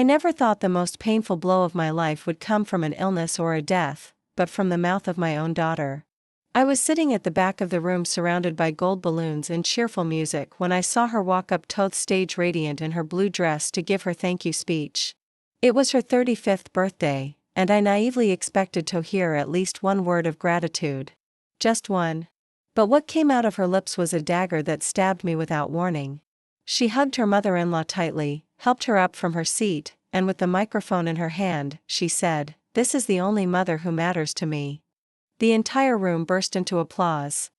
I never thought the most painful blow of my life would come from an illness or a death, but from the mouth of my own daughter. I was sitting at the back of the room surrounded by gold balloons and cheerful music when I saw her walk up to the stage radiant in her blue dress to give her thank you speech. It was her 35th birthday, and I naively expected to hear at least one word of gratitude. Just one. But what came out of her lips was a dagger that stabbed me without warning. She hugged her mother-in-law tightly, helped her up from her seat, and with the microphone in her hand, she said, "This is the only mother who matters to me." The entire room burst into applause.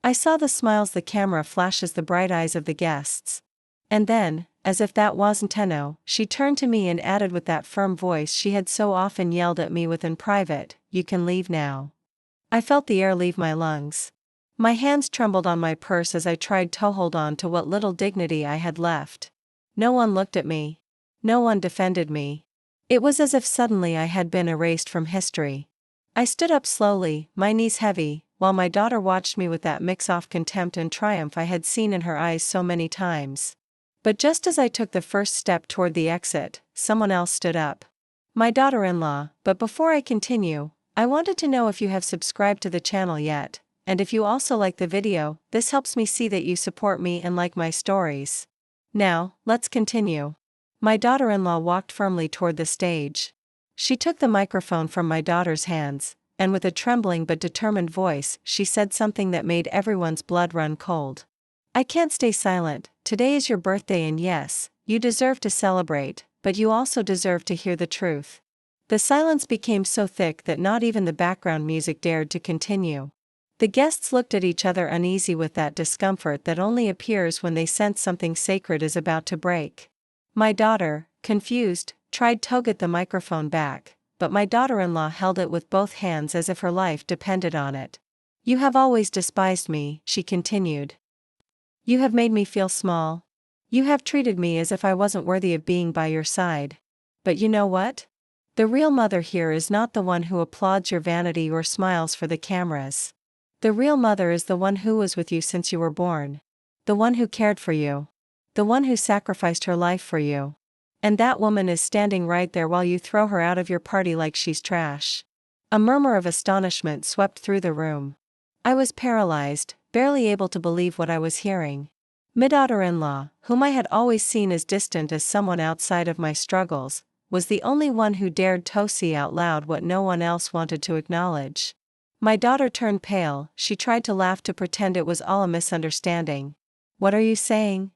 I saw the smiles the camera flashes the bright eyes of the guests. And then, as if that wasn't enough, she turned to me and added with that firm voice she had so often yelled at me with in private, "You can leave now." I felt the air leave my lungs. My hands trembled on my purse as I tried to hold on to what little dignity I had left. No one looked at me. No one defended me. It was as if suddenly I had been erased from history. I stood up slowly, my knees heavy, while my daughter watched me with that mix of contempt and triumph I had seen in her eyes so many times. But just as I took the first step toward the exit, someone else stood up. My daughter-in-law. But before I continue, I wanted to know if you have subscribed to the channel yet, and if you also like the video. This helps me see that you support me and like my stories. Now, let's continue. My daughter-in-law walked firmly toward the stage. She took the microphone from my daughter's hands, and with a trembling but determined voice, she said something that made everyone's blood run cold. "I can't stay silent. Today is your birthday and yes, you deserve to celebrate, but you also deserve to hear the truth." The silence became so thick that not even the background music dared to continue. The guests looked at each other uneasy with that discomfort that only appears when they sense something sacred is about to break. My daughter, confused, tried to get the microphone back, but my daughter-in-law held it with both hands as if her life depended on it. "You have always despised me," she continued. "You have made me feel small. You have treated me as if I wasn't worthy of being by your side. But you know what? The real mother here is not the one who applauds your vanity or smiles for the cameras. The real mother is the one who was with you since you were born. The one who cared for you. The one who sacrificed her life for you. And that woman is standing right there while you throw her out of your party like she's trash." A murmur of astonishment swept through the room. I was paralyzed, barely able to believe what I was hearing. My daughter-in-law, whom I had always seen as distant as someone outside of my struggles, was the only one who dared to say out loud what no one else wanted to acknowledge. My daughter turned pale. She tried to laugh to pretend it was all a misunderstanding. "What are you saying?"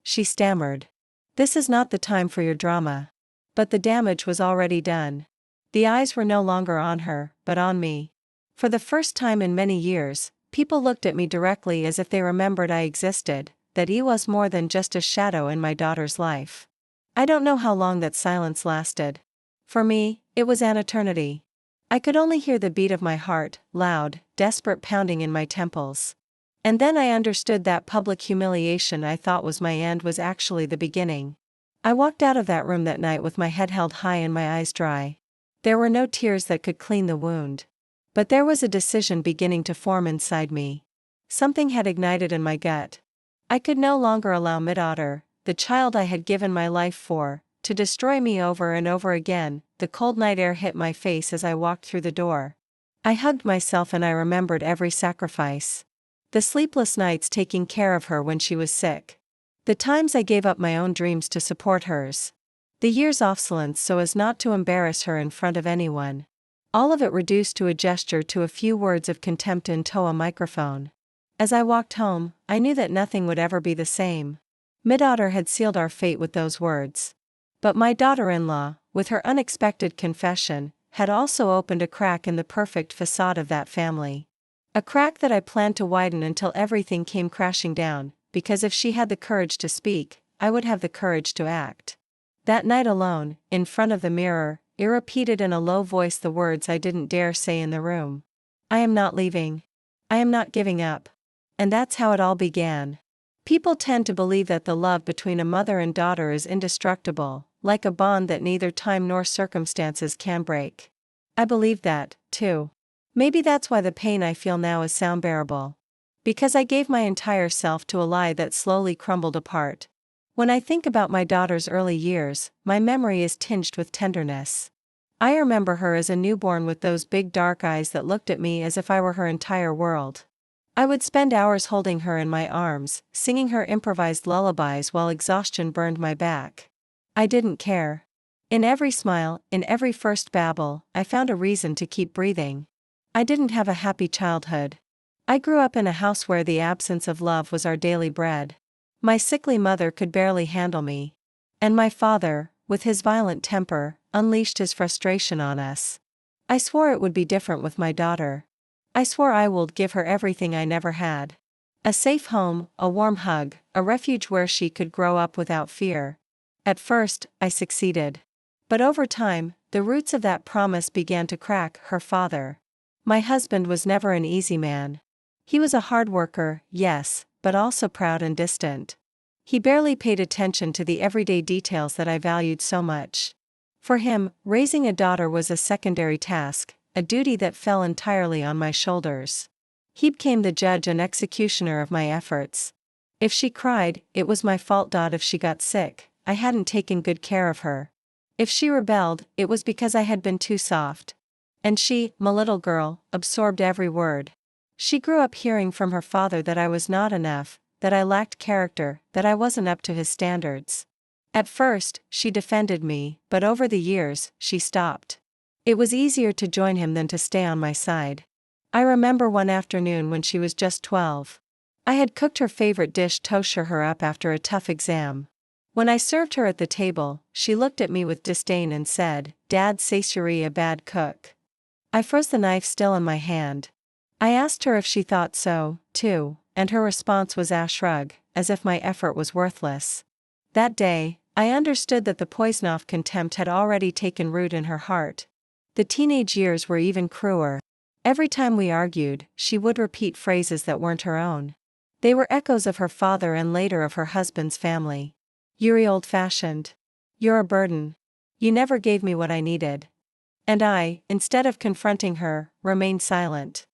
she stammered. "This is not the time for your drama." But the damage was already done. The eyes were no longer on her, but on me. For the first time in many years, people looked at me directly as if they remembered I existed, that I was more than just a shadow in my daughter's life. I don't know how long that silence lasted. For me, it was an eternity. I could only hear the beat of my heart, loud, desperate pounding in my temples. And then I understood that public humiliation I thought was my end was actually the beginning. I walked out of that room that night with my head held high and my eyes dry. There were no tears that could clean the wound. But there was a decision beginning to form inside me. Something had ignited in my gut. I could no longer allow my daughter, the child I had given my life for, to destroy me over and over again. The cold night air hit my face as I walked through the door. I hugged myself and I remembered every sacrifice. The sleepless nights taking care of her when she was sick. The times I gave up my own dreams to support hers. The years of silence so as not to embarrass her in front of anyone. All of it reduced to a gesture, to a few words of contempt into a microphone. As I walked home, I knew that nothing would ever be the same. My daughter had sealed our fate with those words. But my daughter-in-law, with her unexpected confession, had also opened a crack in the perfect facade of that family. A crack that I planned to widen until everything came crashing down, because if she had the courage to speak, I would have the courage to act. That night alone, in front of the mirror, I repeated in a low voice the words I didn't dare say in the room. "I am not leaving. I am not giving up." And that's how it all began. People tend to believe that the love between a mother and daughter is indestructible, like a bond that neither time nor circumstances can break. I believed that, too. Maybe that's why the pain I feel now is so unbearable. Because I gave my entire self to a lie that slowly crumbled apart. When I think about my daughter's early years, my memory is tinged with tenderness. I remember her as a newborn with those big dark eyes that looked at me as if I were her entire world. I would spend hours holding her in my arms, singing her improvised lullabies while exhaustion burned my back. I didn't care. In every smile, in every first babble, I found a reason to keep breathing. I didn't have a happy childhood. I grew up in a house where the absence of love was our daily bread. My sickly mother could barely handle me. And my father, with his violent temper, unleashed his frustration on us. I swore it would be different with my daughter. I swore I would give her everything I never had. A safe home, a warm hug, a refuge where she could grow up without fear. At first, I succeeded. But over time, the roots of that promise began to crack. Her father. My husband was never an easy man. He was a hard worker, yes, but also proud and distant. He barely paid attention to the everyday details that I valued so much. For him, raising a daughter was a secondary task, a duty that fell entirely on my shoulders. He became the judge and executioner of my efforts. If she cried, it was my fault. If she got sick, I hadn't taken good care of her. If she rebelled, it was because I had been too soft. And she, my little girl, absorbed every word. She grew up hearing from her father that I was not enough, that I lacked character, that I wasn't up to his standards. At first, she defended me, but over the years, she stopped. It was easier to join him than to stay on my side. I remember one afternoon when she was just 12. I had cooked her favorite dish to cheer her up after a tough exam. When I served her at the table, she looked at me with disdain and said, "Dad says you're a bad cook." I froze, the knife still in my hand. I asked her if she thought so, too, and her response was a shrug, as if my effort was worthless. That day, I understood that the poison of contempt had already taken root in her heart. The teenage years were even crueler. Every time we argued, she would repeat phrases that weren't her own. They were echoes of her father and later of her husband's family. "You're old-fashioned. You're a burden. You never gave me what I needed." And I, instead of confronting her, remained silent.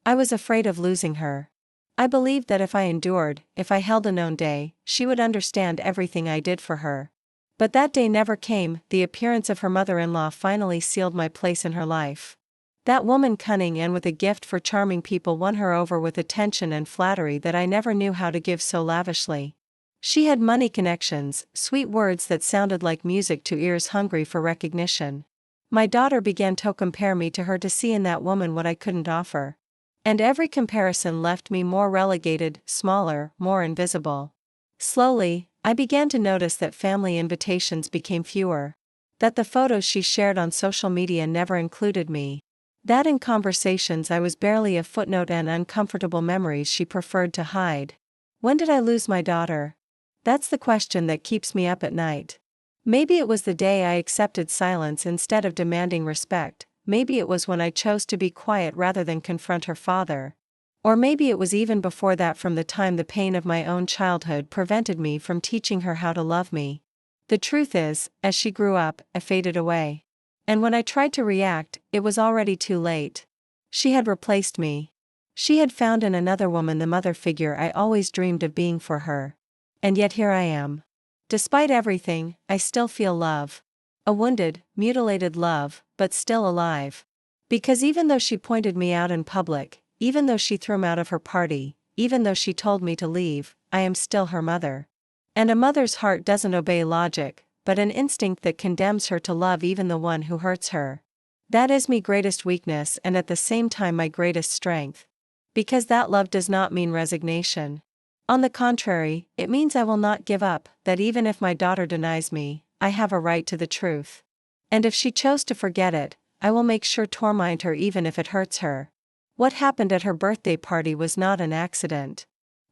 I was afraid of losing her. I believed that if I endured, if I held a known day, she would understand everything I did for her. But that day never came. The appearance of her mother-in-law finally sealed my place in her life. That woman, cunning and with a gift for charming people, won her over with attention and flattery that I never knew how to give so lavishly. She had money, connections, sweet words that sounded like music to ears hungry for recognition. My daughter began to compare me to her, to see in that woman what I couldn't offer. And every comparison left me more relegated, smaller, more invisible. Slowly, I began to notice that family invitations became fewer. That the photos she shared on social media never included me. That in conversations I was barely a footnote, and uncomfortable memories she preferred to hide. When did I lose my daughter? That's the question that keeps me up at night. Maybe it was the day I accepted silence instead of demanding respect. Maybe it was when I chose to be quiet rather than confront her father. Or maybe it was even before that, from the time the pain of my own childhood prevented me from teaching her how to love me. The truth is, as she grew up, I faded away. And when I tried to react, it was already too late. She had replaced me. She had found in another woman the mother figure I always dreamed of being for her. And yet here I am. Despite everything, I still feel love. A wounded, mutilated love, but still alive. Because even though she pointed me out in public, even though she threw me out of her party, even though she told me to leave, I am still her mother. And a mother's heart doesn't obey logic, but an instinct that condemns her to love even the one who hurts her. That is my greatest weakness, and at the same time my greatest strength. Because that love does not mean resignation. On the contrary, it means I will not give up, that even if my daughter denies me, I have a right to the truth. And if she chose to forget it, I will make sure to torment her even if it hurts her. What happened at her birthday party was not an accident.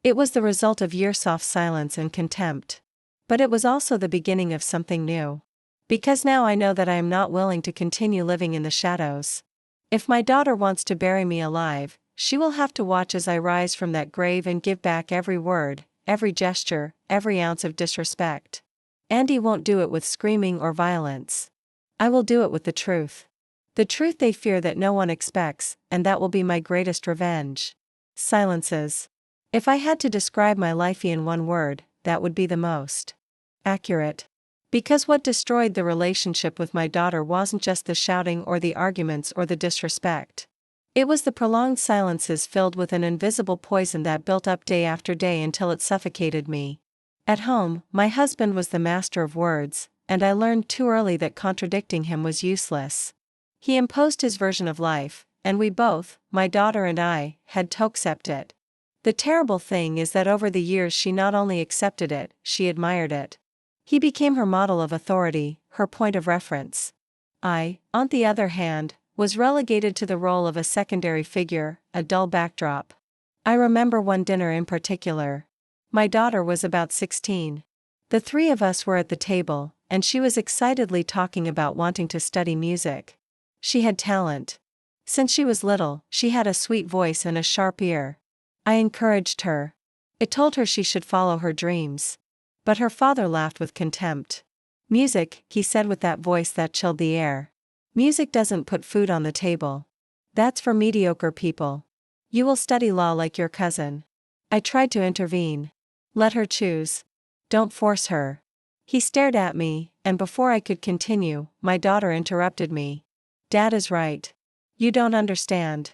It was the result of years of silence and contempt. But it was also the beginning of something new. Because now I know that I am not willing to continue living in the shadows. If my daughter wants to bury me alive, she will have to watch as I rise from that grave and give back every word, every gesture, every ounce of disrespect. Andy won't do it with screaming or violence. I will do it with the truth. The truth they fear that no one expects, and that will be my greatest revenge. Silences. If I had to describe my life in one word, that would be the most. accurate. Because what destroyed the relationship with my daughter wasn't just the shouting or the arguments or the disrespect. It was the prolonged silences filled with an invisible poison that built up day after day until it suffocated me. At home, my husband was the master of words, and I learned too early that contradicting him was useless. He imposed his version of life, and we both, my daughter and I, had to accept it. The terrible thing is that over the years she not only accepted it, she admired it. He became her model of authority, her point of reference. I, on the other hand, was relegated to the role of a secondary figure, a dull backdrop. I remember one dinner in particular. My daughter was about 16. The three of us were at the table, and she was excitedly talking about wanting to study music. She had talent. Since she was little, she had a sweet voice and a sharp ear. I encouraged her. I told her she should follow her dreams. But her father laughed with contempt. "Music," he said with that voice that chilled the air. "Music doesn't put food on the table. That's for mediocre people. You will study law like your cousin." I tried to intervene. "Let her choose. Don't force her." He stared at me, and before I could continue, my daughter interrupted me. "Dad is right. You don't understand."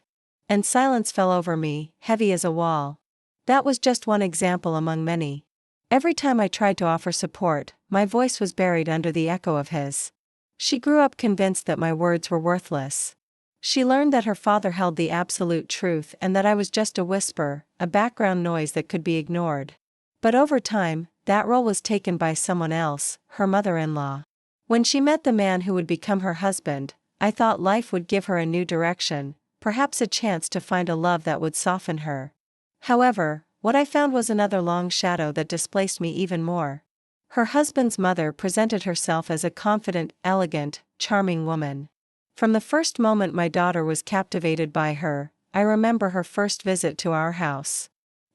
And silence fell over me, heavy as a wall. That was just one example among many. Every time I tried to offer support, my voice was buried under the echo of his. She grew up convinced that my words were worthless. She learned that her father held the absolute truth and that I was just a whisper, a background noise that could be ignored. But over time, that role was taken by someone else, her mother-in-law. When she met the man who would become her husband, I thought life would give her a new direction, perhaps a chance to find a love that would soften her. However, what I found was another long shadow that displaced me even more. Her husband's mother presented herself as a confident, elegant, charming woman. From the first moment my daughter was captivated by her, I remember her first visit to our house.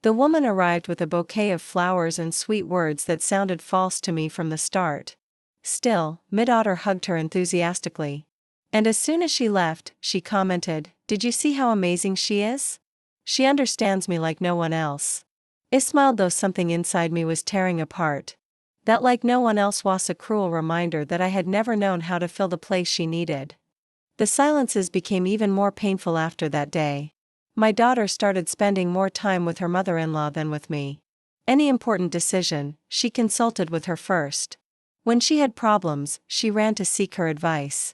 The woman arrived with a bouquet of flowers and sweet words that sounded false to me from the start. Still, mid-daughter hugged her enthusiastically. And as soon as she left, she commented, "Did you see how amazing she is? She understands me like no one else." I smiled though something inside me was tearing apart. That like no one else was a cruel reminder that I had never known how to fill the place she needed. The silences became even more painful after that day. My daughter started spending more time with her mother-in-law than with me. Any important decision, she consulted with her first. When she had problems, she ran to seek her advice.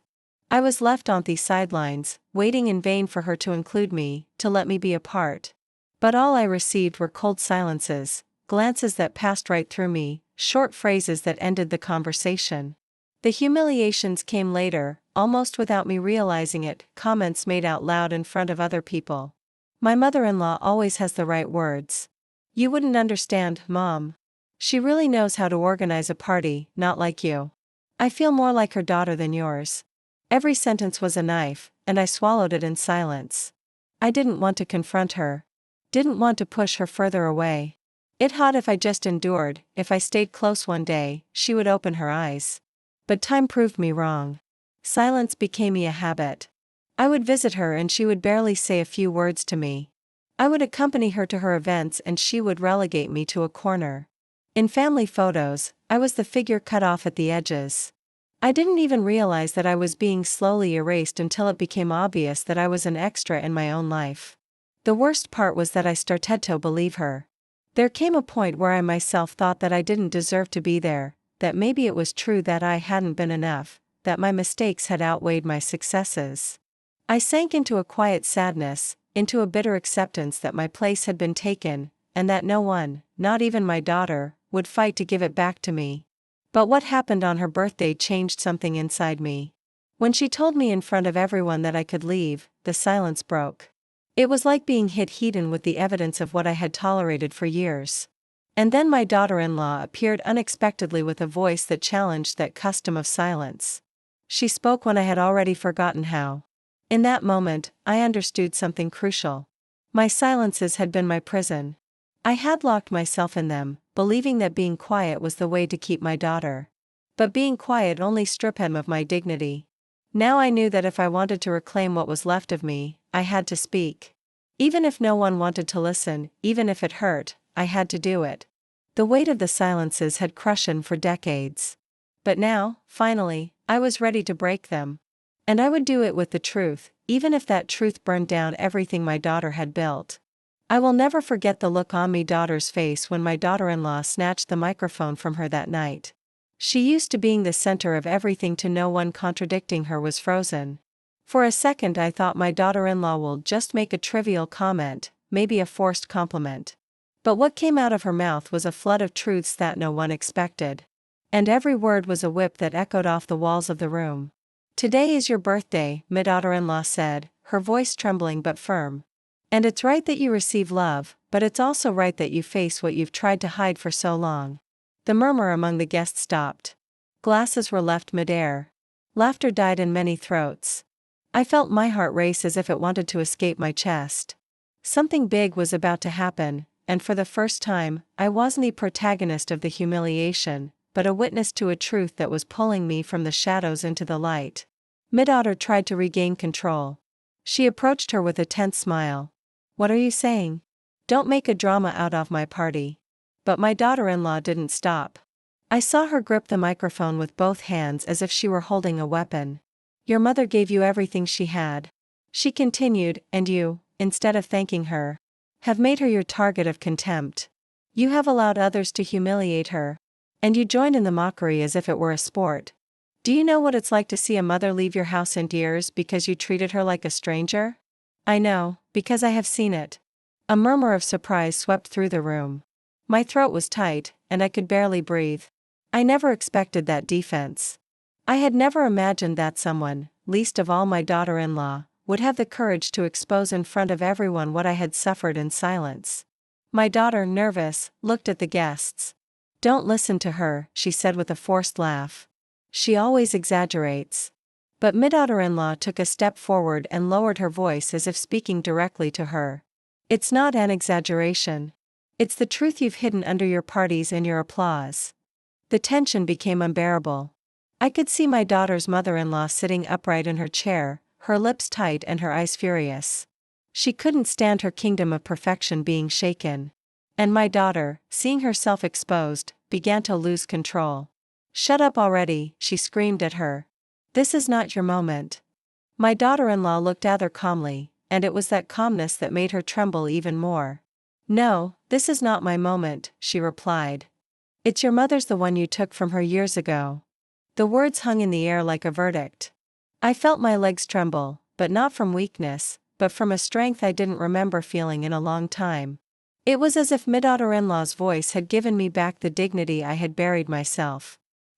I was left on the sidelines, waiting in vain for her to include me, to let me be a part. But all I received were cold silences, glances that passed right through me, short phrases that ended the conversation. The humiliations came later, almost without me realizing it, comments made out loud in front of other people. "My mother-in-law always has the right words. You wouldn't understand, Mom. She really knows how to organize a party, not like you. I feel more like her daughter than yours." Every sentence was a knife, and I swallowed it in silence. I didn't want to confront her. Didn't want to push her further away. It thought if I just endured, if I stayed close one day, she would open her eyes. But time proved me wrong. Silence became me a habit. I would visit her and she would barely say a few words to me. I would accompany her to her events and she would relegate me to a corner. In family photos, I was the figure cut off at the edges. I didn't even realize that I was being slowly erased until it became obvious that I was an extra in my own life. The worst part was that I started to believe her. There came a point where I myself thought that I didn't deserve to be there, that maybe it was true that I hadn't been enough, that my mistakes had outweighed my successes. I sank into a quiet sadness, into a bitter acceptance that my place had been taken, and that no one, not even my daughter, would fight to give it back to me. But what happened on her birthday changed something inside me. When she told me in front of everyone that I could leave, the silence broke. It was like being hit head-on with the evidence of what I had tolerated for years. And then my daughter-in-law appeared unexpectedly with a voice that challenged that custom of silence. She spoke when I had already forgotten how. In that moment, I understood something crucial. My silences had been my prison. I had locked myself in them, believing that being quiet was the way to keep my daughter. But being quiet only stripped him of my dignity. Now I knew that if I wanted to reclaim what was left of me, I had to speak. Even if no one wanted to listen, even if it hurt, I had to do it. The weight of the silences had crushed for decades. But now, finally, I was ready to break them. And I would do it with the truth, even if that truth burned down everything my daughter had built. I will never forget the look on my daughter's face when my daughter-in-law snatched the microphone from her that night. She used to being the center of everything to no one contradicting her was frozen. For a second I thought my daughter-in-law will just make a trivial comment, maybe a forced compliment. But what came out of her mouth was a flood of truths that no one expected. And every word was a whip that echoed off the walls of the room. "Today is your birthday," my daughter-in-law said, her voice trembling but firm. "And it's right that you receive love, but it's also right that you face what you've tried to hide for so long." The murmur among the guests stopped. Glasses were left midair. Laughter died in many throats. I felt my heart race as if it wanted to escape my chest. Something big was about to happen, and for the first time, I wasn't the protagonist of the humiliation, but a witness to a truth that was pulling me from the shadows into the light. Mid-daughter tried to regain control. She approached her with a tense smile. "What are you saying? Don't make a drama out of my party." But my daughter-in-law didn't stop. I saw her grip the microphone with both hands as if she were holding a weapon. "Your mother gave you everything she had," she continued, "and you, instead of thanking her, have made her your target of contempt. You have allowed others to humiliate her. And you join in the mockery as if it were a sport. Do you know what it's like to see a mother leave your house in tears because you treated her like a stranger?" "I know, because I have seen it." A murmur of surprise swept through the room. My throat was tight, and I could barely breathe. I never expected that defense. I had never imagined that someone, least of all my daughter-in-law, would have the courage to expose in front of everyone what I had suffered in silence. My daughter, nervous, looked at the guests. "Don't listen to her," she said with a forced laugh. "She always exaggerates." But my daughter-in-law took a step forward and lowered her voice as if speaking directly to her. "It's not an exaggeration. It's the truth you've hidden under your parties and your applause." The tension became unbearable. I could see my daughter's mother-in-law sitting upright in her chair, her lips tight and her eyes furious. She couldn't stand her kingdom of perfection being shaken. And my daughter, seeing herself exposed, began to lose control. "Shut up already," she screamed at her. "This is not your moment." My daughter-in-law looked at her calmly, and it was that calmness that made her tremble even more. "No, this is not my moment," she replied. "It's your mother's, the one you took from her years ago." The words hung in the air like a verdict. I felt my legs tremble, but not from weakness, but from a strength I didn't remember feeling in a long time. It was as if my daughter-in-law's voice had given me back the dignity I had buried myself.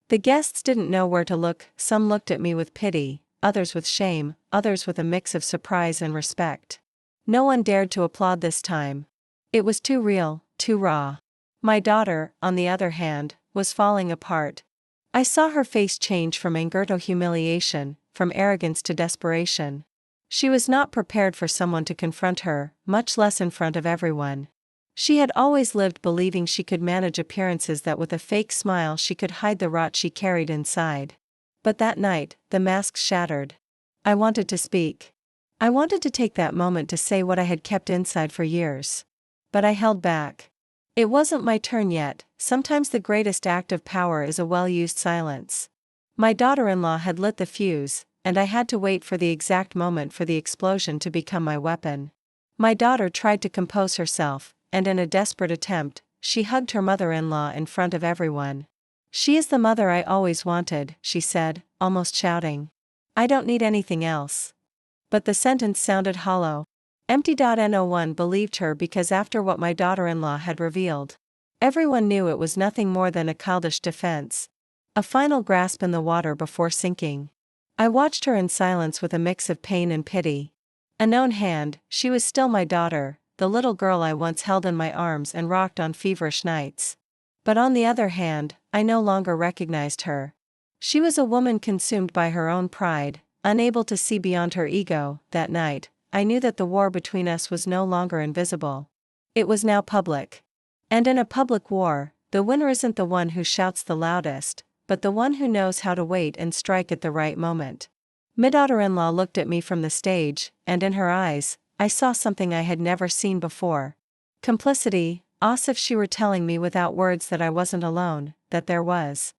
The guests didn't know where to look. Some looked at me with pity, others with shame, others with a mix of surprise and respect. No one dared to applaud this time. It was too real, too raw. My daughter, on the other hand, was falling apart. I saw her face change from anger to humiliation, from arrogance to desperation. She was not prepared for someone to confront her, much less in front of everyone. She had always lived believing she could manage appearances, that with a fake smile she could hide the rot she carried inside. But that night, the mask shattered. I wanted to speak. I wanted to take that moment to say what I had kept inside for years. But I held back. It wasn't my turn yet. Sometimes the greatest act of power is a well-used silence. My daughter-in-law had lit the fuse, and I had to wait for the exact moment for the explosion to become my weapon. My daughter tried to compose herself, and in a desperate attempt, she hugged her mother-in-law in front of everyone. "She is the mother I always wanted," she said, almost shouting. "I don't need anything else." But the sentence sounded hollow. Empty. No one believed her, because after what my daughter-in-law had revealed, everyone knew it was nothing more than a childish defense. A final grasp in the water before sinking. I watched her in silence with a mix of pain and pity. A known hand, she was still my daughter, the little girl I once held in my arms and rocked on feverish nights. But on the other hand, I no longer recognized her. She was a woman consumed by her own pride, unable to see beyond her ego. That night, I knew that the war between us was no longer invisible. It was now public. And in a public war, the winner isn't the one who shouts the loudest, but the one who knows how to wait and strike at the right moment. My daughter-in-law looked at me from the stage, and in her eyes, I saw something I had never seen before. Complicity, As if she were telling me without words that I wasn't alone, that there was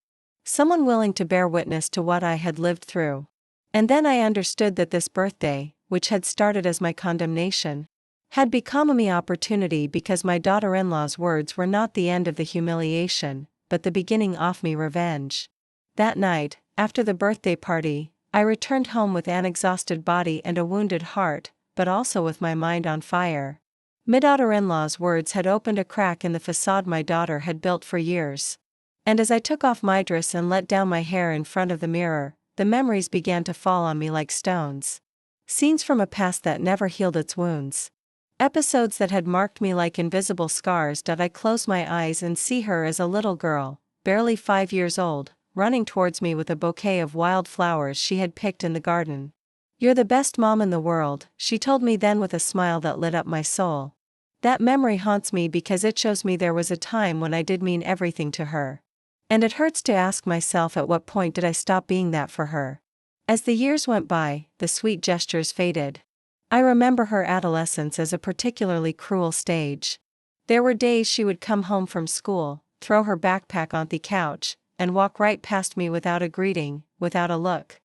someone willing to bear witness to what I had lived through. And then I understood that this birthday, which had started as my condemnation, had become a opportunity, because my daughter-in-law's words were not the end of the humiliation, but the beginning of me revenge. That night, after the birthday party, I returned home with an exhausted body and a wounded heart, but also with my mind on fire. My daughter-in-law's words had opened a crack in the facade my daughter had built for years. And as I took off my dress and let down my hair in front of the mirror, the memories began to fall on me like stones. Scenes from a past that never healed its wounds. Episodes that had marked me like invisible scars. I close my eyes and see her as a little girl, barely 5 years old, running towards me with a bouquet of wild flowers she had picked in the garden. "You're the best mom in the world," she told me then with a smile that lit up my soul. That memory haunts me because it shows me there was a time when I did mean everything to her. And it hurts to ask myself, at what point did I stop being that for her? As the years went by, the sweet gestures faded. I remember her adolescence as a particularly cruel stage. There were days she would come home from school, throw her backpack on the couch, and walk right past me without a greeting, without a look.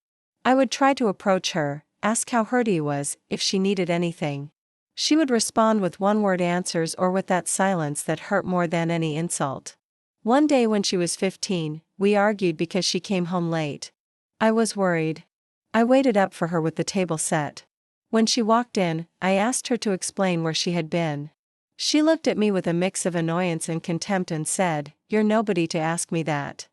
I would try to approach her, ask how hurt he was, if she needed anything. She would respond with one-word answers or with that silence that hurt more than any insult. One day when she was 15, we argued because she came home late. I was worried. I waited up for her with the table set. When she walked in, I asked her to explain where she had been. She looked at me with a mix of annoyance and contempt and said, "You're nobody to ask me that."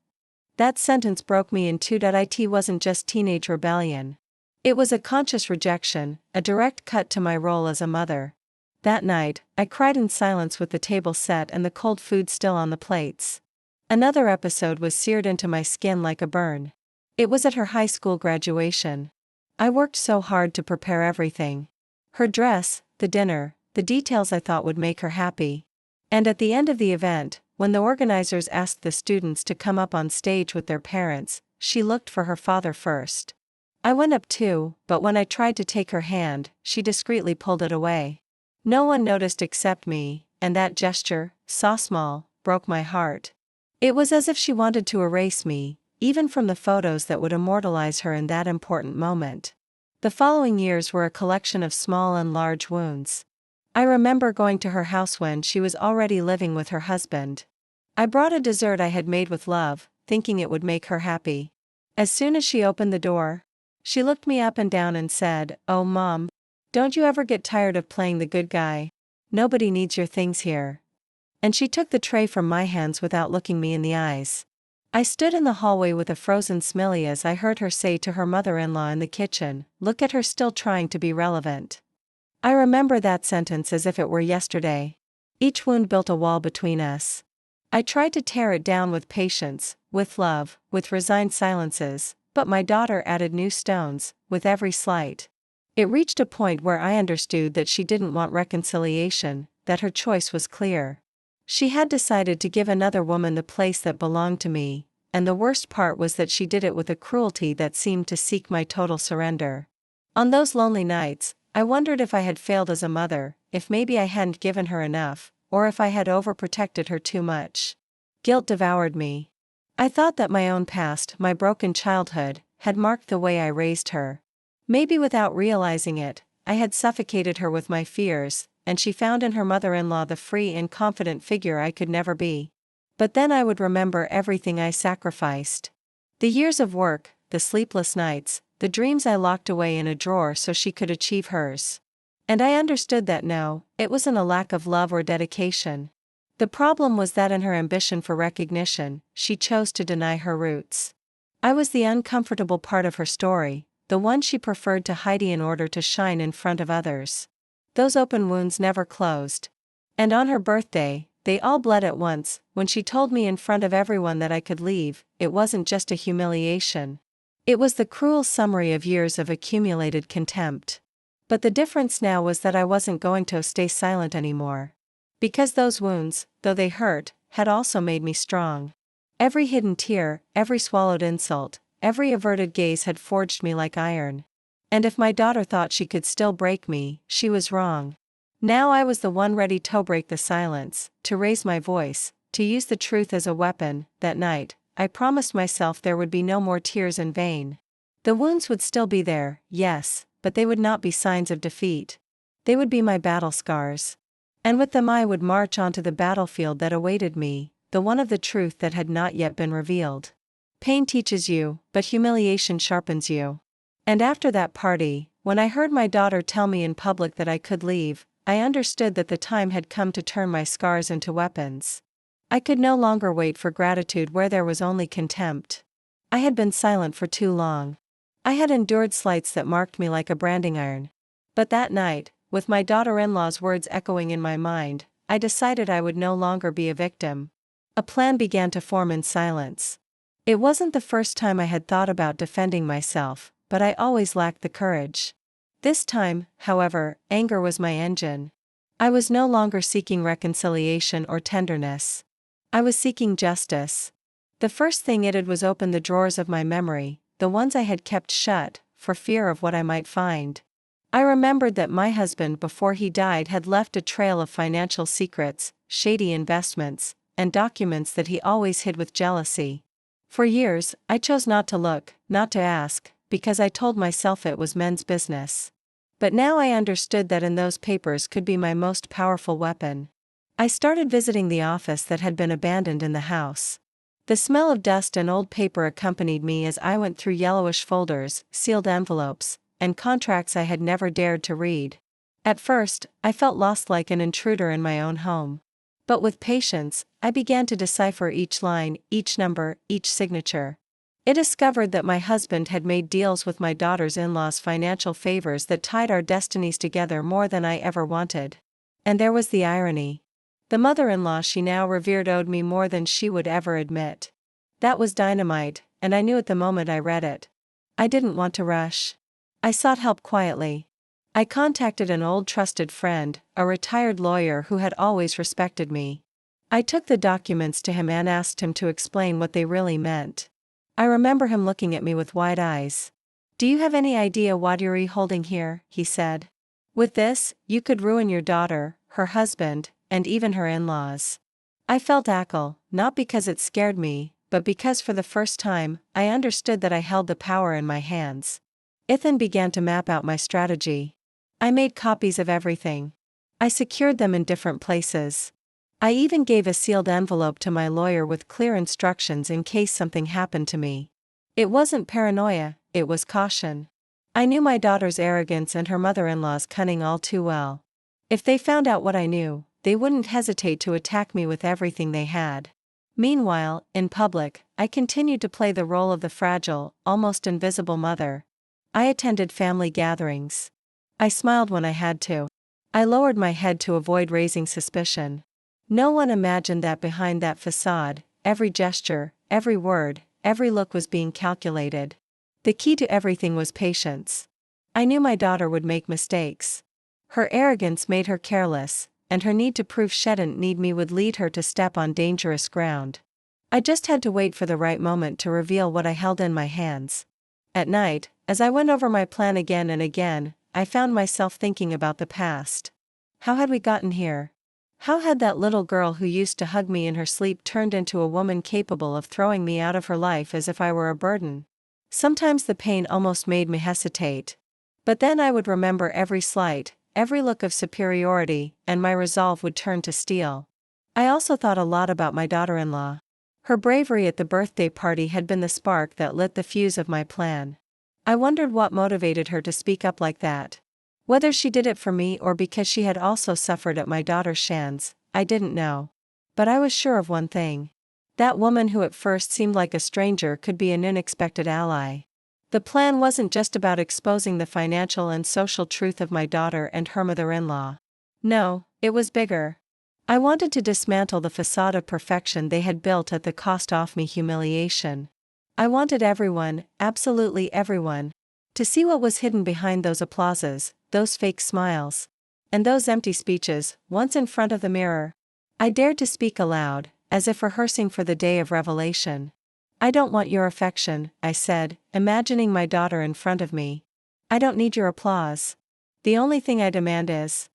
That sentence broke me in two. It wasn't just teenage rebellion. It was a conscious rejection, a direct cut to my role as a mother. That night, I cried in silence with the table set and the cold food still on the plates. Another episode was seared into my skin like a burn. It was at her high school graduation. I worked so hard to prepare everything. Her dress, the dinner, the details I thought would make her happy. And at the end of the event, when the organizers asked the students to come up on stage with their parents, she looked for her father first. I went up too, but when I tried to take her hand, she discreetly pulled it away. No one noticed except me, and that gesture, so small, broke my heart. It was as if she wanted to erase me, even from the photos that would immortalize her in that important moment. The following years were a collection of small and large wounds. I remember going to her house when she was already living with her husband. I brought a dessert I had made with love, thinking it would make her happy. As soon as she opened the door, she looked me up and down and said, "Oh Mom, don't you ever get tired of playing the good guy? Nobody needs your things here." And she took the tray from my hands without looking me in the eyes. I stood in the hallway with a frozen smile as I heard her say to her mother-in-law in the kitchen, "Look at her, still trying to be relevant." I remember that sentence as if it were yesterday. Each wound built a wall between us. I tried to tear it down with patience, with love, with resigned silences, but my daughter added new stones, with every slight. It reached a point where I understood that she didn't want reconciliation, that her choice was clear. She had decided to give another woman the place that belonged to me, and the worst part was that she did it with a cruelty that seemed to seek my total surrender. On those lonely nights, I wondered if I had failed as a mother, if maybe I hadn't given her enough, or if I had overprotected her too much. Guilt devoured me. I thought that my own past, my broken childhood, had marked the way I raised her. Maybe without realizing it, I had suffocated her with my fears, and she found in her mother-in-law the free and confident figure I could never be. But then I would remember everything I sacrificed. The years of work, the sleepless nights, the dreams I locked away in a drawer so she could achieve hers. And I understood that no, it wasn't a lack of love or dedication. The problem was that in her ambition for recognition, she chose to deny her roots. I was the uncomfortable part of her story, the one she preferred to hide in order to shine in front of others. Those open wounds never closed. And on her birthday, they all bled at once. When she told me in front of everyone that I could leave, it wasn't just a humiliation. It was the cruel summary of years of accumulated contempt. But the difference now was that I wasn't going to stay silent anymore. Because those wounds, though they hurt, had also made me strong. Every hidden tear, every swallowed insult, every averted gaze had forged me like iron. And if my daughter thought she could still break me, she was wrong. Now I was the one ready to break the silence, to raise my voice, to use the truth as a weapon. That night, I promised myself there would be no more tears in vain. The wounds would still be there, yes, but they would not be signs of defeat. They would be my battle scars. And with them I would march onto the battlefield that awaited me, the one of the truth that had not yet been revealed. Pain teaches you, but humiliation sharpens you. And after that party, when I heard my daughter tell me in public that I could leave, I understood that the time had come to turn my scars into weapons. I could no longer wait for gratitude where there was only contempt. I had been silent for too long. I had endured slights that marked me like a branding iron. But that night, with my daughter-in-law's words echoing in my mind, I decided I would no longer be a victim. A plan began to form in silence. It wasn't the first time I had thought about defending myself, but I always lacked the courage. This time, however, anger was my engine. I was no longer seeking reconciliation or tenderness. I was seeking justice. The first thing it did was open the drawers of my memory, the ones I had kept shut, for fear of what I might find. I remembered that my husband before he died had left a trail of financial secrets, shady investments, and documents that he always hid with jealousy. For years, I chose not to look, not to ask, because I told myself it was men's business. But now I understood that in those papers could be my most powerful weapon. I started visiting the office that had been abandoned in the house. The smell of dust and old paper accompanied me as I went through yellowish folders, sealed envelopes, and contracts I had never dared to read. At first, I felt lost like an intruder in my own home. But with patience, I began to decipher each line, each number, each signature. I discovered that my husband had made deals with my daughter's-in-law's financial favors that tied our destinies together more than I ever wanted. And there was the irony. The mother-in-law she now revered owed me more than she would ever admit. That was dynamite, and I knew at the moment I read it. I didn't want to rush. I sought help quietly. I contacted an old trusted friend, a retired lawyer who had always respected me. I took the documents to him and asked him to explain what they really meant. I remember him looking at me with wide eyes. "Do you have any idea what you're holding here?" he said. "With this, you could ruin your daughter, her husband, and even her in-laws." I felt ackle, not because it scared me, but because for the first time, I understood that I held the power in my hands. Ethan began to map out my strategy. I made copies of everything. I secured them in different places. I even gave a sealed envelope to my lawyer with clear instructions in case something happened to me. It wasn't paranoia, it was caution. I knew my daughter's arrogance and her mother-in-law's cunning all too well. If they found out what I knew, they wouldn't hesitate to attack me with everything they had. Meanwhile, in public, I continued to play the role of the fragile, almost invisible mother. I attended family gatherings. I smiled when I had to. I lowered my head to avoid raising suspicion. No one imagined that behind that facade, every gesture, every word, every look was being calculated. The key to everything was patience. I knew my daughter would make mistakes. Her arrogance made her careless, and her need to prove she didn't need me would lead her to step on dangerous ground. I just had to wait for the right moment to reveal what I held in my hands. At night, as I went over my plan again and again, I found myself thinking about the past. How had we gotten here? How had that little girl who used to hug me in her sleep turned into a woman capable of throwing me out of her life as if I were a burden? Sometimes the pain almost made me hesitate. But then I would remember every slight, every look of superiority, and my resolve would turn to steel. I also thought a lot about my daughter-in-law. Her bravery at the birthday party had been the spark that lit the fuse of my plan. I wondered what motivated her to speak up like that. Whether she did it for me or because she had also suffered at my daughter's hands, I didn't know. But I was sure of one thing. That woman who at first seemed like a stranger could be an unexpected ally. The plan wasn't just about exposing the financial and social truth of my daughter and her mother-in-law. No, it was bigger. I wanted to dismantle the facade of perfection they had built at the cost of me humiliation. I wanted everyone, absolutely everyone, to see what was hidden behind those applauses, those fake smiles, and those empty speeches, once in front of the mirror. I dared to speak aloud, as if rehearsing for the day of revelation. "I don't want your affection," I said, imagining my daughter in front of me. "I don't need your applause. The only thing I demand is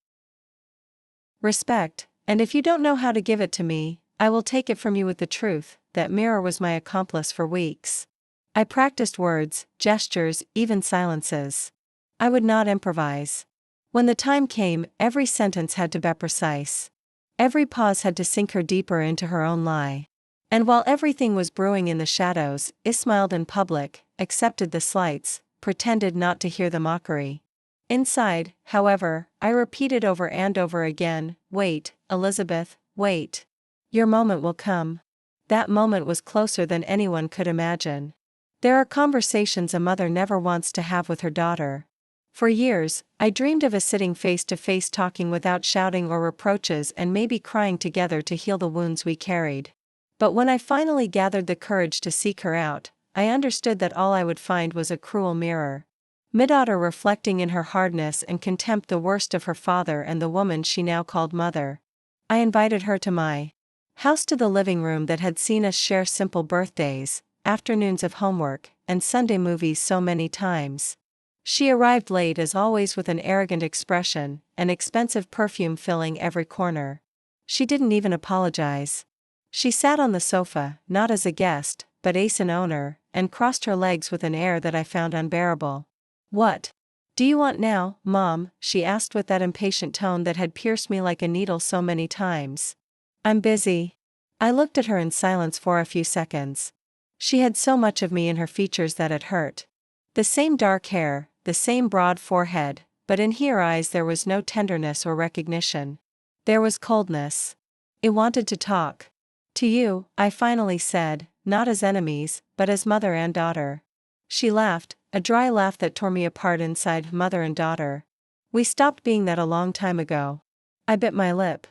respect, and if you don't know how to give it to me, I will take it from you with the truth. That mirror was my accomplice for weeks. I practiced words, gestures, even silences. I would not improvise. When the time came, every sentence had to be precise. Every pause had to sink her deeper into her own lie. And while everything was brewing in the shadows, I smiled in public, accepted the slights, pretended not to hear the mockery. Inside, however, I repeated over and over again, "Wait, Elizabeth, wait. Your moment will come." That moment was closer than anyone could imagine. There are conversations a mother never wants to have with her daughter. For years, I dreamed of us sitting face to face talking without shouting or reproaches and maybe crying together to heal the wounds we carried. But when I finally gathered the courage to seek her out, I understood that all I would find was a cruel mirror. My daughter reflecting in her hardness and contempt the worst of her father and the woman she now called mother. I invited her to my house, to the living room that had seen us share simple birthdays, afternoons of homework, and Sunday movies so many times. She arrived late as always with an arrogant expression, an expensive perfume filling every corner. She didn't even apologize. She sat on the sofa, not as a guest, but as an owner, and crossed her legs with an air that I found unbearable. "What do you want now, Mom?" she asked with that impatient tone that had pierced me like a needle so many times. "I'm busy." I looked at her in silence for a few seconds. She had so much of me in her features that it hurt. The same dark hair, the same broad forehead, but in her eyes there was no tenderness or recognition. There was coldness. I wanted to talk. "To you," I finally said, "not as enemies, but as mother and daughter." She laughed, a dry laugh that tore me apart inside. Mother and daughter. We stopped being that a long time ago. I bit my lip.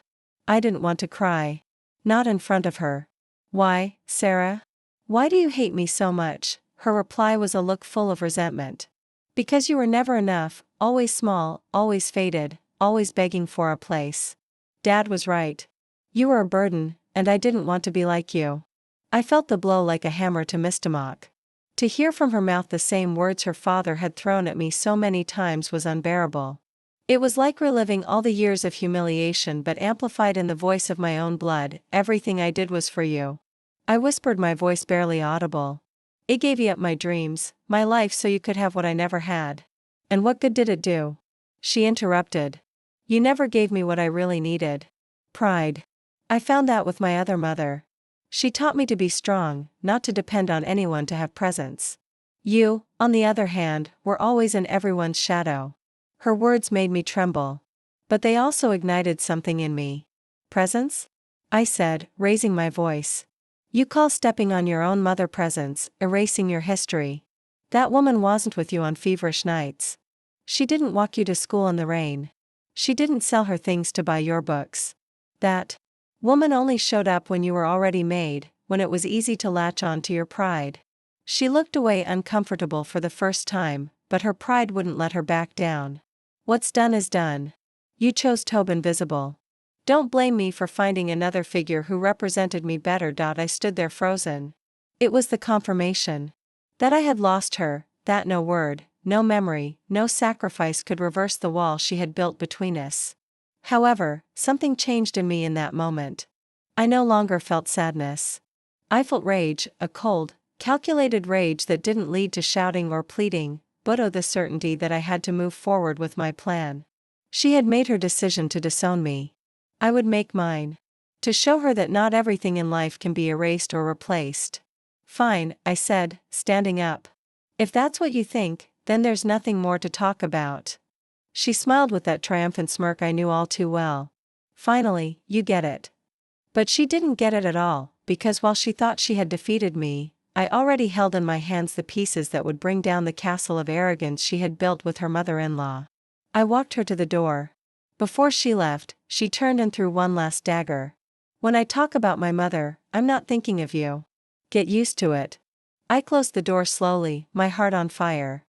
I didn't want to cry. Not in front of her. "Why, Sarah? Why do you hate me so much?" Her reply was a look full of resentment. "Because you were never enough, always small, always faded, always begging for a place. Dad was right. You were a burden, and I didn't want to be like you." I felt the blow like a hammer to my stomach. To hear from her mouth the same words her father had thrown at me so many times was unbearable. It was like reliving all the years of humiliation but amplified in the voice of my own blood. "Everything I did was for you." I whispered, my voice barely audible. "I gave you up my dreams, my life, so you could have what I never had. And what good did it do?" She interrupted. "You never gave me what I really needed. Pride. I found that with my other mother. She taught me to be strong, not to depend on anyone to have presents. You, on the other hand, were always in everyone's shadow." Her words made me tremble. But they also ignited something in me. "Presents?" I said, raising my voice. "You call stepping on your own mother presents, erasing your history. That woman wasn't with you on feverish nights. She didn't walk you to school in the rain. She didn't sell her things to buy your books. That woman only showed up when you were already made, when it was easy to latch on to your pride." She looked away, uncomfortable for the first time, but her pride wouldn't let her back down. "What's done is done. You chose to be invisible. Don't blame me for finding another figure who represented me better." I stood there frozen. It was the confirmation that I had lost her, that no word, no memory, no sacrifice could reverse the wall she had built between us. However, something changed in me in that moment. I no longer felt sadness. I felt rage, a cold, calculated rage that didn't lead to shouting or pleading, but the certainty that I had to move forward with my plan. She had made her decision to disown me. I would make mine. To show her that not everything in life can be erased or replaced. "Fine," I said, standing up. "If that's what you think, then there's nothing more to talk about." She smiled with that triumphant smirk I knew all too well. "Finally, you get it." But she didn't get it at all, because while she thought she had defeated me, I already held in my hands the pieces that would bring down the castle of arrogance she had built with her mother-in-law. I walked her to the door. Before she left, she turned and threw one last dagger. "When I talk about my mother, I'm not thinking of you. Get used to it." I closed the door slowly, my heart on fire.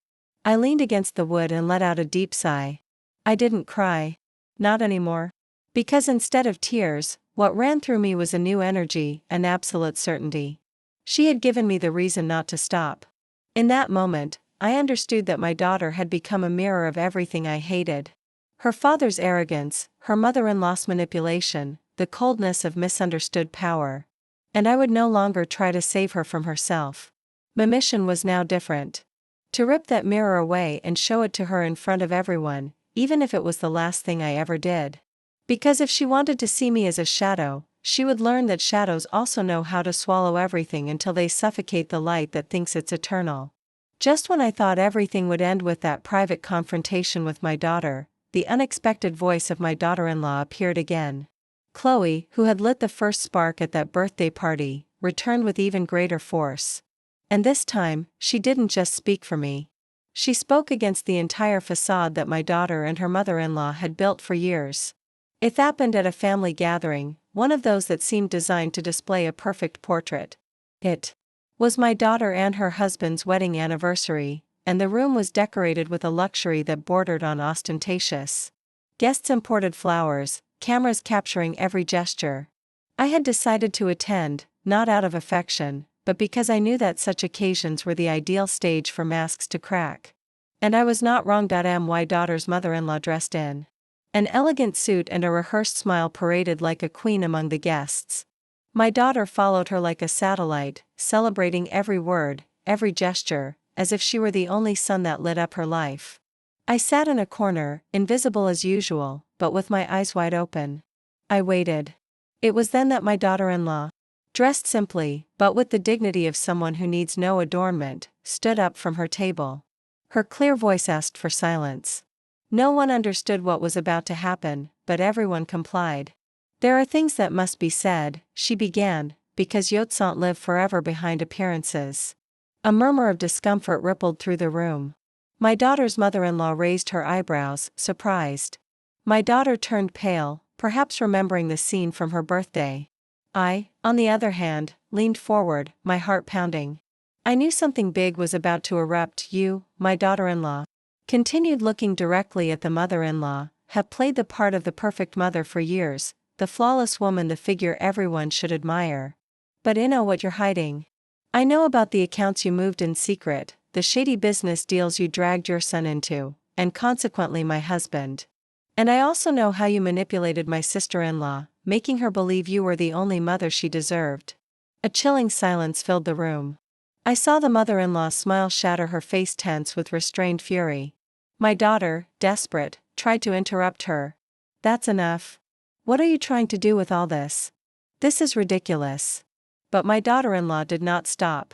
I leaned against the wood and let out a deep sigh. I didn't cry. Not anymore. Because instead of tears, what ran through me was a new energy, an absolute certainty. She had given me the reason not to stop. In that moment, I understood that my daughter had become a mirror of everything I hated. Her father's arrogance, her mother-in-law's manipulation, the coldness of misunderstood power. And I would no longer try to save her from herself. My mission was now different. To rip that mirror away and show it to her in front of everyone, even if it was the last thing I ever did. Because if she wanted to see me as a shadow, she would learn that shadows also know how to swallow everything until they suffocate the light that thinks it's eternal. Just when I thought everything would end with that private confrontation with my daughter, the unexpected voice of my daughter-in-law appeared again. Chloe, who had lit the first spark at that birthday party, returned with even greater force. And this time, she didn't just speak for me. She spoke against the entire facade that my daughter and her mother-in-law had built for years. It happened at a family gathering, one of those that seemed designed to display a perfect portrait. It was my daughter and her husband's wedding anniversary, and the room was decorated with a luxury that bordered on ostentatious. Guests imported flowers, cameras capturing every gesture. I had decided to attend, not out of affection, but because I knew that such occasions were the ideal stage for masks to crack. And I was not wrong. My daughter's mother-in-law dressed in an elegant suit and a rehearsed smile paraded like a queen among the guests. My daughter followed her like a satellite, celebrating every word, every gesture, as if she were the only sun that lit up her life. I sat in a corner, invisible as usual, but with my eyes wide open. I waited. It was then that my daughter-in-law, dressed simply, but with the dignity of someone who needs no adornment, stood up from her table. Her clear voice asked for silence. No one understood what was about to happen, but everyone complied. There are things that must be said, she began, because you can't live forever behind appearances. A murmur of discomfort rippled through the room. My daughter's mother-in-law raised her eyebrows, surprised. My daughter turned pale, perhaps remembering the scene from her birthday. I, on the other hand, leaned forward, my heart pounding. I knew something big was about to erupt. You, my daughter-in-law, continued looking directly at the mother-in-law, have played the part of the perfect mother for years, the flawless woman, the figure everyone should admire. But I know what you're hiding. I know about the accounts you moved in secret, the shady business deals you dragged your son into, and consequently my husband. And I also know how you manipulated my sister-in-law, making her believe you were the only mother she deserved. A chilling silence filled the room. I saw the mother-in-law's smile shatter, her face tense with restrained fury. My daughter, desperate, tried to interrupt her. That's enough. What are you trying to do with all this? This is ridiculous. But my daughter-in-law did not stop.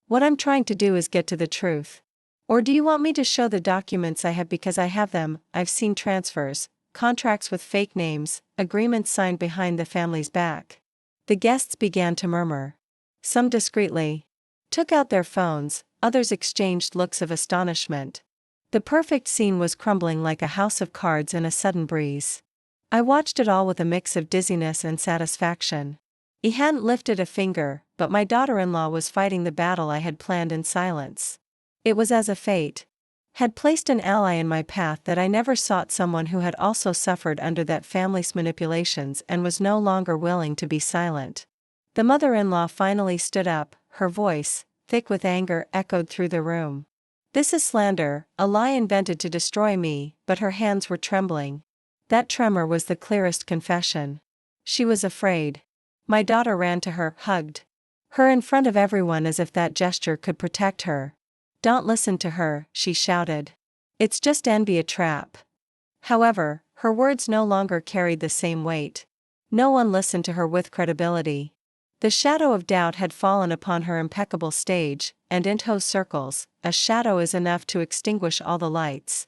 What I'm trying to do is get to the truth. Or do you want me to show the documents I have? Because I have them. I've seen transfers, contracts with fake names, agreements signed behind the family's back. The guests began to murmur. Some discreetly took out their phones, others exchanged looks of astonishment. The perfect scene was crumbling like a house of cards in a sudden breeze. I watched it all with a mix of dizziness and satisfaction. He hadn't lifted a finger, but my daughter-in-law was fighting the battle I had planned in silence. It was as if fate had placed an ally in my path that I never sought, someone who had also suffered under that family's manipulations and was no longer willing to be silent. The mother-in-law finally stood up, her voice, thick with anger, echoed through the room. This is slander, a lie invented to destroy me, but her hands were trembling. That tremor was the clearest confession. She was afraid. My daughter ran to her, hugged her in front of everyone as if that gesture could protect her. Don't listen to her, she shouted. It's just a trap. However, her words no longer carried the same weight. No one listened to her with credibility. The shadow of doubt had fallen upon her impeccable stage, and in those circles, a shadow is enough to extinguish all the lights.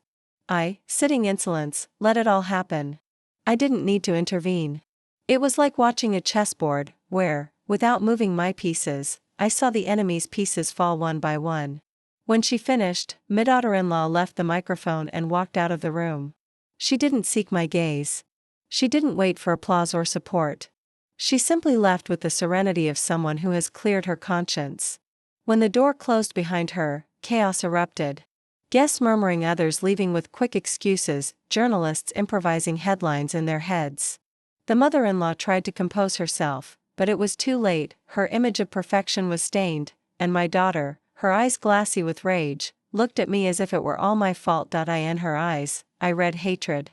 I, sitting insolence, let it all happen. I didn't need to intervene. It was like watching a chessboard, where, without moving my pieces, I saw the enemy's pieces fall one by one. When she finished, my daughter-in-law left the microphone and walked out of the room. She didn't seek my gaze. She didn't wait for applause or support. She simply left with the serenity of someone who has cleared her conscience. When the door closed behind her, chaos erupted. Guests murmuring, others leaving with quick excuses, journalists improvising headlines in their heads. The mother-in-law tried to compose herself, but it was too late. Her image of perfection was stained, and my daughter, her eyes glassy with rage, looked at me as if it were all my fault. In her eyes, I read hatred.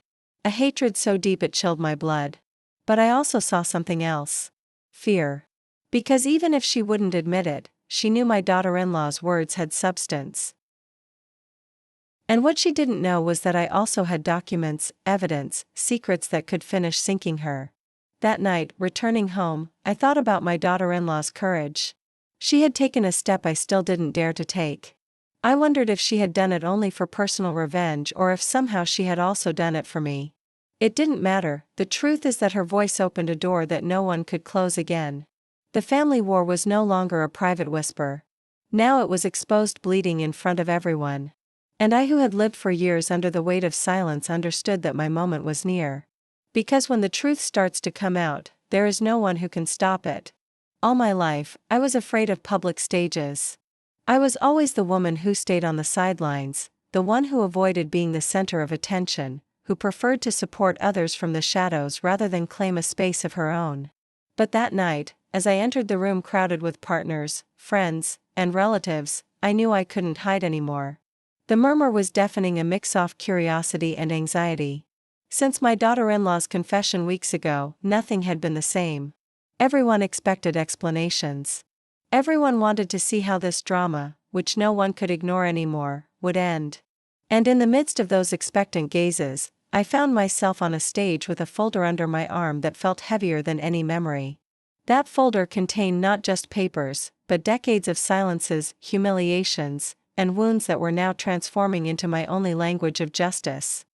A hatred so deep it chilled my blood. But I also saw something else. Fear. Because even if she wouldn't admit it, she knew my daughter-in-law's words had substance. And what she didn't know was that I also had documents, evidence, secrets that could finish sinking her. That night, returning home, I thought about my daughter-in-law's courage. She had taken a step I still didn't dare to take. I wondered if she had done it only for personal revenge or if somehow she had also done it for me. It didn't matter, the truth is that her voice opened a door that no one could close again. The family war was no longer a private whisper. Now it was exposed, bleeding in front of everyone. And I, who had lived for years under the weight of silence, understood that my moment was near. Because when the truth starts to come out, there is no one who can stop it. All my life, I was afraid of public stages. I was always the woman who stayed on the sidelines, the one who avoided being the center of attention, who preferred to support others from the shadows rather than claim a space of her own. But that night, as I entered the room crowded with partners, friends, and relatives, I knew I couldn't hide anymore. The murmur was deafening, a mix of curiosity and anxiety. Since my daughter-in-law's confession weeks ago, nothing had been the same. Everyone expected explanations. Everyone wanted to see how this drama, which no one could ignore anymore, would end. And in the midst of those expectant gazes, I found myself on a stage with a folder under my arm that felt heavier than any memory. That folder contained not just papers, but decades of silences, humiliations, and wounds that were now transforming into my only language of justice.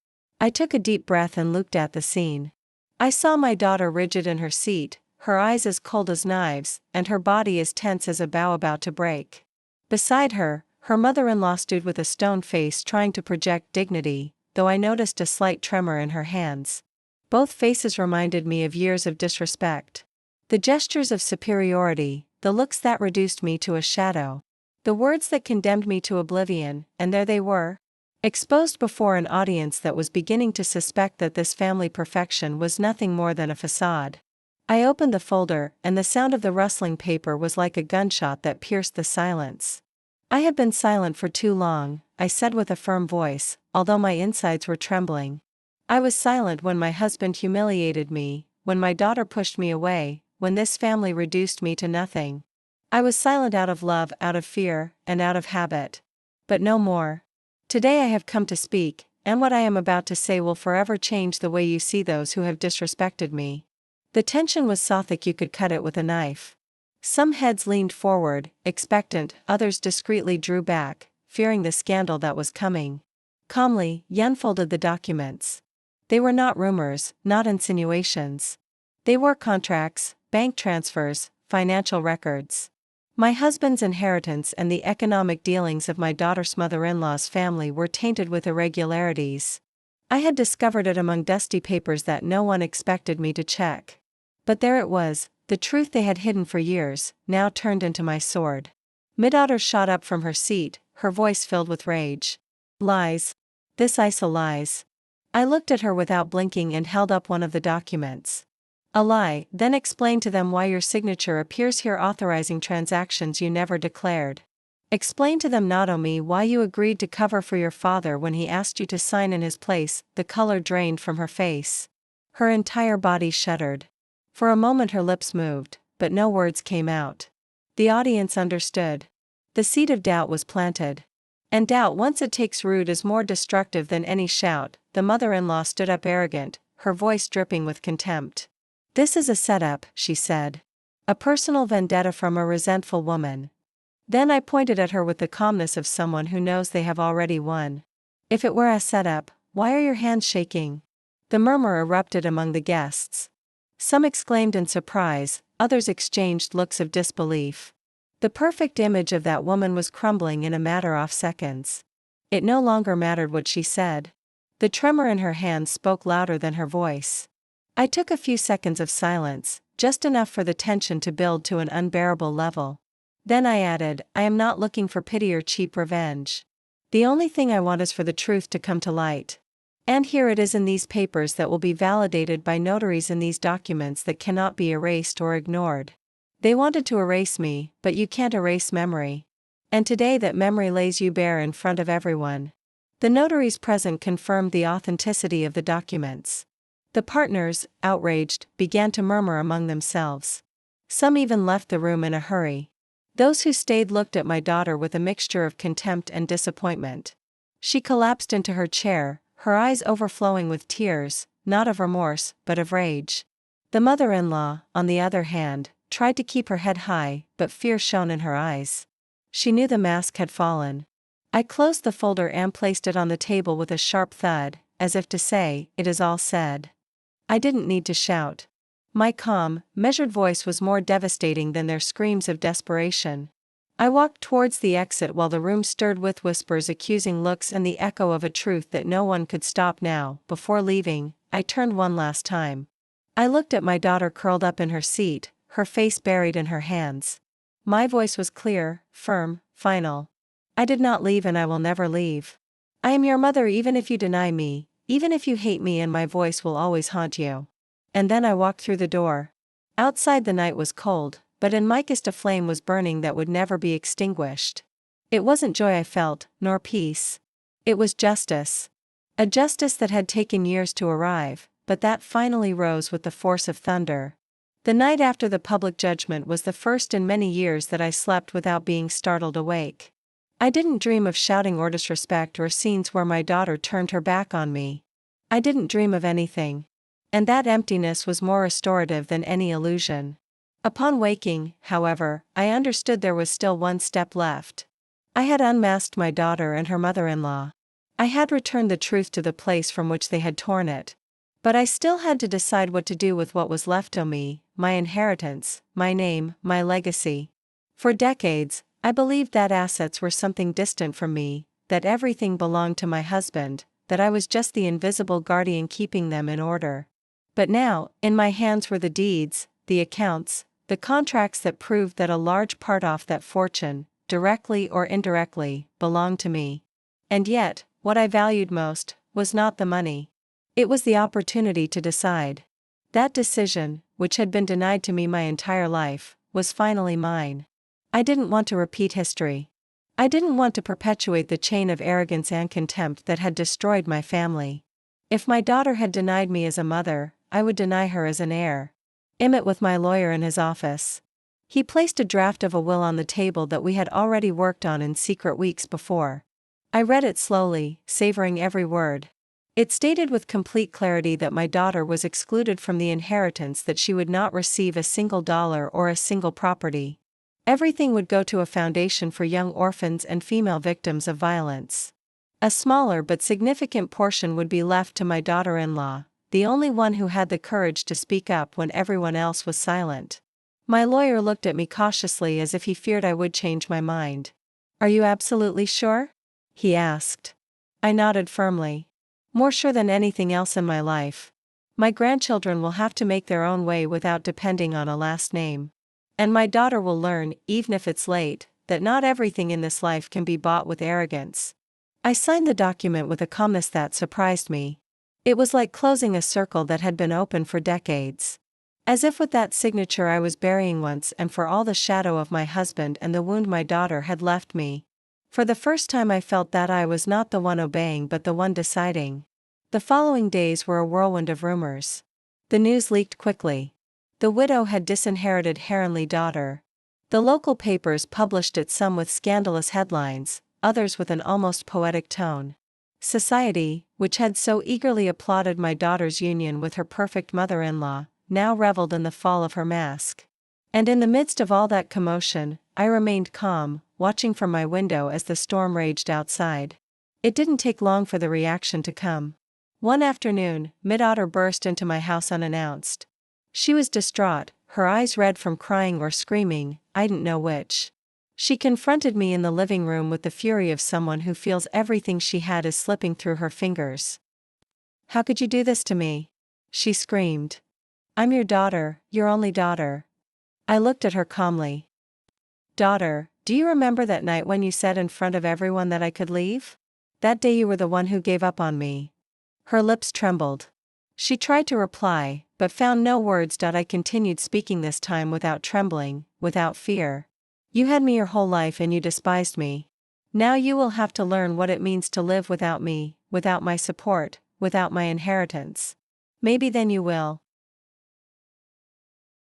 I took a deep breath and looked at the scene. I saw my daughter rigid in her seat, her eyes as cold as knives, and her body as tense as a bough about to break. Beside her, her mother-in-law stood with a stone face, trying to project dignity, though I noticed a slight tremor in her hands. Both faces reminded me of years of disrespect. The gestures of superiority, the looks that reduced me to a shadow. The words that condemned me to oblivion, and there they were, exposed before an audience that was beginning to suspect that this family perfection was nothing more than a facade. I opened the folder, and the sound of the rustling paper was like a gunshot that pierced the silence. I have been silent for too long, I said with a firm voice, although my insides were trembling. I was silent when my husband humiliated me, when my daughter pushed me away, when this family reduced me to nothing. I was silent out of love, out of fear, and out of habit. But no more. Today I have come to speak, and what I am about to say will forever change the way you see those who have disrespected me. The tension was so thick you could cut it with a knife. Some heads leaned forward, expectant, others discreetly drew back, fearing the scandal that was coming. Calmly, Yen unfolded the documents. They were not rumors, not insinuations. They were contracts, bank transfers, financial records. My husband's inheritance and the economic dealings of my daughter's mother-in-law's family were tainted with irregularities. I had discovered it among dusty papers that no one expected me to check. But there it was, the truth they had hidden for years, now turned into my sword. My daughter shot up from her seat, her voice filled with rage. Lies. This ISO lies. I looked at her without blinking and held up one of the documents. A lie, then explain to them why your signature appears here authorizing transactions you never declared. Explain to them, Naomi, why you agreed to cover for your father when he asked you to sign in his place. The color drained from her face. Her entire body shuddered. For a moment her lips moved, but no words came out. The audience understood. The seed of doubt was planted. And doubt, once it takes root, is more destructive than any shout. The mother-in-law stood up arrogant, her voice dripping with contempt. This is a setup, she said. A personal vendetta from a resentful woman. Then I pointed at her with the calmness of someone who knows they have already won. If it were a setup, why are your hands shaking? The murmur erupted among the guests. Some exclaimed in surprise, others exchanged looks of disbelief. The perfect image of that woman was crumbling in a matter of seconds. It no longer mattered what she said. The tremor in her hands spoke louder than her voice. I took a few seconds of silence, just enough for the tension to build to an unbearable level. Then I added, I am not looking for pity or cheap revenge. The only thing I want is for the truth to come to light. And here it is in these papers that will be validated by notaries, in these documents that cannot be erased or ignored. They wanted to erase me, but you can't erase memory. And today that memory lays you bare in front of everyone. The notaries present confirmed the authenticity of the documents. The partners, outraged, began to murmur among themselves. Some even left the room in a hurry. Those who stayed looked at my daughter with a mixture of contempt and disappointment. She collapsed into her chair, her eyes overflowing with tears, not of remorse, but of rage. The mother-in-law, on the other hand, tried to keep her head high, but fear shone in her eyes. She knew the mask had fallen. I closed the folder and placed it on the table with a sharp thud, as if to say, "It is all said." I didn't need to shout. My calm, measured voice was more devastating than their screams of desperation. I walked towards the exit while the room stirred with whispers, accusing looks, and the echo of a truth that no one could stop now. Before leaving, I turned one last time. I looked at my daughter curled up in her seat, her face buried in her hands. My voice was clear, firm, final. I did not leave and I will never leave. I am your mother even if you deny me, even if you hate me, and my voice will always haunt you. And then I walked through the door. Outside the night was cold, but in my chest a flame was burning that would never be extinguished. It wasn't joy I felt, nor peace. It was justice. A justice that had taken years to arrive, but that finally rose with the force of thunder. The night after the public judgment was the first in many years that I slept without being startled awake. I didn't dream of shouting or disrespect or scenes where my daughter turned her back on me. I didn't dream of anything. And that emptiness was more restorative than any illusion. Upon waking, however, I understood there was still one step left. I had unmasked my daughter and her mother-in-law. I had returned the truth to the place from which they had torn it. But I still had to decide what to do with what was left of me, my inheritance, my name, my legacy. For decades, I believed that assets were something distant from me, that everything belonged to my husband, that I was just the invisible guardian keeping them in order. But now, in my hands were the deeds, the accounts, the contracts that proved that a large part of that fortune, directly or indirectly, belonged to me. And yet, what I valued most was not the money. It was the opportunity to decide. That decision, which had been denied to me my entire life, was finally mine. I didn't want to repeat history. I didn't want to perpetuate the chain of arrogance and contempt that had destroyed my family. If my daughter had denied me as a mother, I would deny her as an heir. I met with my lawyer in his office. He placed a draft of a will on the table that we had already worked on in secret weeks before. I read it slowly, savoring every word. It stated with complete clarity that my daughter was excluded from the inheritance, that she would not receive a single dollar or a single property. Everything would go to a foundation for young orphans and female victims of violence. A smaller but significant portion would be left to my daughter-in-law, the only one who had the courage to speak up when everyone else was silent. My lawyer looked at me cautiously as if he feared I would change my mind. "Are you absolutely sure?" he asked. I nodded firmly. "More sure than anything else in my life. My grandchildren will have to make their own way without depending on a last name. And my daughter will learn, even if it's late, that not everything in this life can be bought with arrogance." I signed the document with a calmness that surprised me. It was like closing a circle that had been open for decades. As if with that signature I was burying once and for all the shadow of my husband and the wound my daughter had left me. For the first time I felt that I was not the one obeying but the one deciding. The following days were a whirlwind of rumors. The news leaked quickly. The widow had disinherited Heronley's daughter. The local papers published it, some with scandalous headlines, others with an almost poetic tone. Society, which had so eagerly applauded my daughter's union with her perfect mother-in-law, now reveled in the fall of her mask. And in the midst of all that commotion, I remained calm, watching from my window as the storm raged outside. It didn't take long for the reaction to come. One afternoon, Mid-Otter burst into my house unannounced. She was distraught, her eyes red from crying or screaming, I didn't know which. She confronted me in the living room with the fury of someone who feels everything she had is slipping through her fingers. "How could you do this to me?" she screamed. "I'm your daughter, your only daughter." I looked at her calmly. "Daughter, do you remember that night when you said in front of everyone that I could leave? That day you were the one who gave up on me." Her lips trembled. She tried to reply, but found no words. I continued speaking, this time without trembling, without fear. "You had me your whole life and you despised me. Now you will have to learn what it means to live without me, without my support, without my inheritance. Maybe then you will,